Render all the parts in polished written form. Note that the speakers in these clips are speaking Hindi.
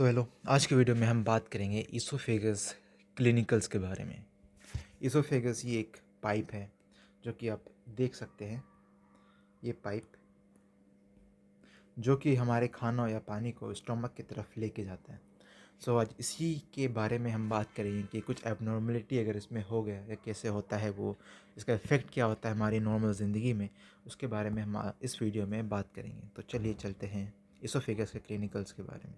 तो हेलो, आज की वीडियो में हम बात करेंगे ईसोफेगस क्लिनिकल्स के बारे में। ईसोफेगस ये एक पाइप है जो कि आप देख सकते हैं। ये पाइप जो कि हमारे खाना या पानी को स्टोमक की तरफ लेके जाता है। आज इसी के बारे में हम बात करेंगे कि कुछ एबनॉर्मलिटी अगर इसमें हो गया या कैसे होता है, वो इसका इफ़ेक्ट क्या होता है हमारी नॉर्मल ज़िंदगी में, उसके बारे में हम इस वीडियो में बात करेंगे। तो चलिए चलते हैं ईसोफेगस के क्लिनिकल्स के बारे में।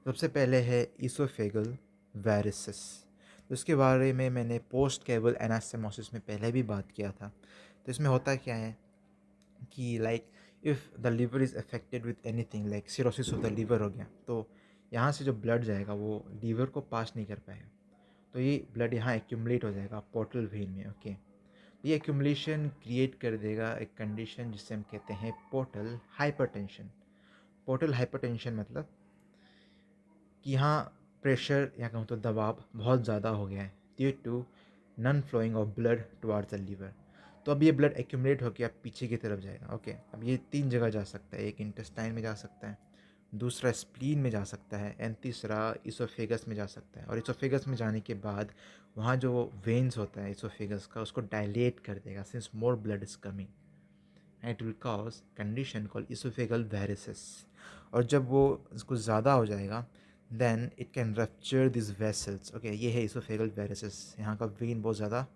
सबसे पहले है ईसोफेगल वेरिसेस। तो इसके बारे में मैंने पोस्ट केबल एनास्टेमोसिस में पहले भी बात किया था। तो इसमें होता क्या है कि like if the liver is affected with anything, like cirrhosis of the liver हो गया, तो यहाँ से जो ब्लड जाएगा वो लीवर को पास नहीं कर पाएगा। तो ये ब्लड यहाँ एक्यूमुलेट हो जाएगा पोर्टल वेन में। ओके, ये एक्यूमुलेशन क्रिएट कर देगा एक कंडीशन जिसे हम कहते हैं पोर्टल हाइपरटेंशन। पोर्टल हाइपरटेंशन मतलब कि यहाँ प्रेशर या कहूँ तो दबाव बहुत ज़्यादा हो गया है due to non flowing of blood towards the liver. तो अब ये ब्लड एक्यूमुलेट होकर अब पीछे की तरफ जाएगा। ओके, अब ये 3 जगह जा सकता है। एक इंटेस्टाइन में जा सकता है, दूसरा स्प्लीन में जा सकता है, एंड तीसरा इसोफेगस में जा सकता है। और इसोफेगस में जाने के बाद वहाँ जो वेन्स होता है इसोफेगस का, उसको डायलेट कर देगा since more blood is coming, and it will cause condition called oesophageal varices. और जब वो कुछ ज़्यादा हो जाएगा then it can rupture this vessels. Okay, ये है इसोफेगल वेरिसेस। यहाँ का वेन बहुत ज़्यादा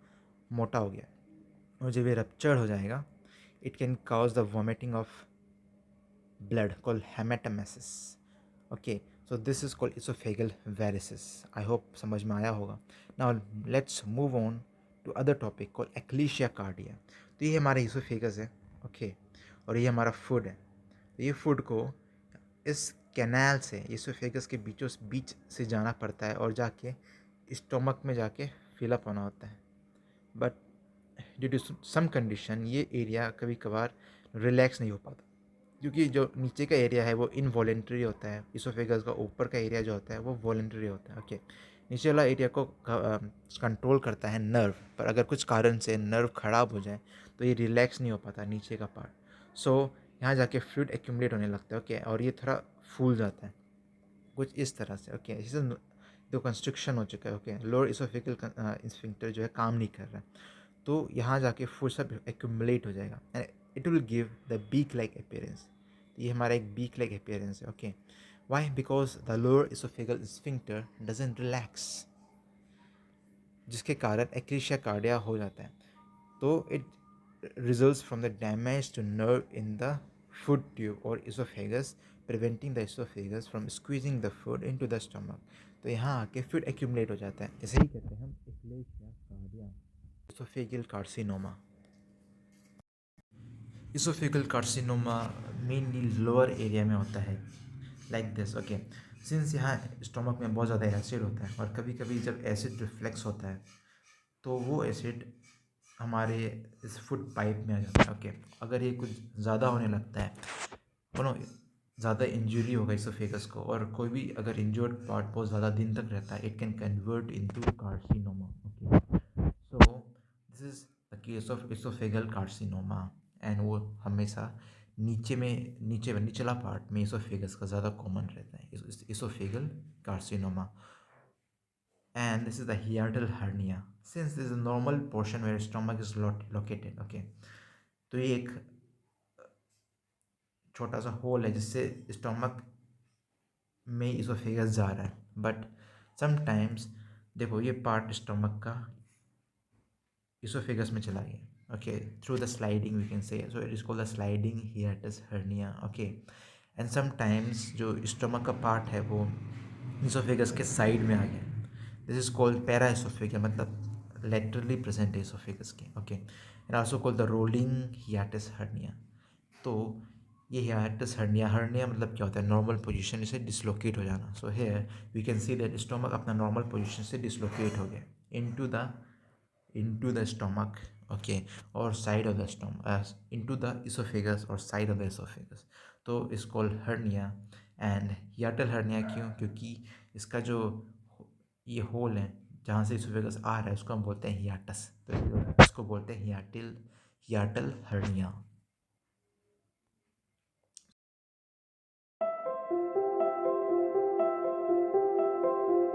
मोटा हो गया और जब ये रप्चर हो जाएगा it can cause the vomiting of blood called hematemesis. Okay, so this is called esophageal varices. I hope समझ में आया होगा. Now let's move on to other topic called eclasia cardia. तो ये हमारा esophagus है, okay, और ये हमारा फूड है। तो ये फूड को इस कैनाल से esophagus के बीचों बीच से जाना पड़ता है और जाके स्टोमक में जाके फिलअप होना होता है। But due to some condition ये एरिया कभी कभार रिलैक्स नहीं हो पाता, क्योंकि जो नीचे का एरिया है वो इनवॉलेंट्री होता है। इसोफेगस का ऊपर का एरिया जो होता है वो वॉलेंट्री होता है। ओके, नीचे वाला एरिया को कंट्रोल करता है नर्व, पर अगर कुछ कारण से नर्व ख़राब हो जाए तो ये रिलैक्स नहीं हो पाता नीचे का पार्ट। यहाँ जाके फ्लूइड एक्यूमुलेट होने लगता है। ओके, और ये थोड़ा फूल जाता है कुछ इस तरह से। ओके, इसे जो कंस्ट्रक्शन हो चुका है। ओके, लोअर इसोफेगल स्फिंक्टर जो है काम नहीं कर रहा है, तो यहाँ जाके फूड सब एक्यूमुलेट हो जाएगा and it will give the beak like appearance. ये हमारा एक बीक लाइक अपीयरेंस है। Okay, why? Because the lower oesophageal sphincter doesn't relax, जिसके कारण एक्लेशिया कार्डिया हो जाता है। तो it results from the damage to nerve in the food tube or esophagus, preventing the esophagus from squeezing the food into the stomach. तो यहाँ आके फूड एक्यूमुलेट हो जाता है, इसे ही कहते हैं हम achalasia cardia, esophageal carcinoma. Esophageal carcinoma mainly lower area में होता है लाइक दिस। ओके, सिंस यहाँ स्टोमक में बहुत ज़्यादा एसिड होता है और कभी कभी जब एसिड रिफ्लेक्स होता है तो वो एसिड हमारे इस फूड पाइप में आ जाता है। ओके, अगर ये कुछ ज़्यादा होने लगता है, नो ज़्यादा इंजरी होगा इसोफेगस को, और कोई भी अगर इंजर्ड पार्ट बहुत ज़्यादा दिन तक रहता है, it can convert into carcinoma. Okay, so this is the case of oesophageal carcinoma, and वो हमेशा नीचे में निचला पार्ट में इसोफेगस का ज़्यादा कॉमन रहता है, oesophageal carcinoma. And this is the hiatal hernia, since this is a normal portion where stomach is located. Okay, तो ये एक छोटा सा होल है जिससे स्टोमक में इसोफेगस जा रहा है। बट समटाइम्स देखो ये पार्ट स्टोमक का इसोफेगस में चला गया। Okay, through the sliding we can say, so it is called the sliding hiatus hernia. Okay, and sometimes जो स्टोमक का पार्ट है वो इसोफेगस के साइड में आ गया। This is called para oesophageal, मतलब लेटरली प्रेजेंट है इसोफेगस के। Okay, and also called the rolling hiatus hernia. तो ये हियाटस हर्निया मतलब क्या होता है? नॉर्मल पोजीशन से डिसलोकेट हो जाना। So here we can see that stomach अपना नॉर्मल पोजीशन से डिसलोकेट हो गया into the stomach. Okay, or side of the stomach, into the esophagus or side of the esophagus. तो इस called hernia. And hiatal hernia क्यों? क्योंकि इसका जो ये होल है जहाँ से इसोफेगस आ रहा है उसको हम बोलते हैं हियाटस, तो इसको बोलते हैं हियाटल हर्निया।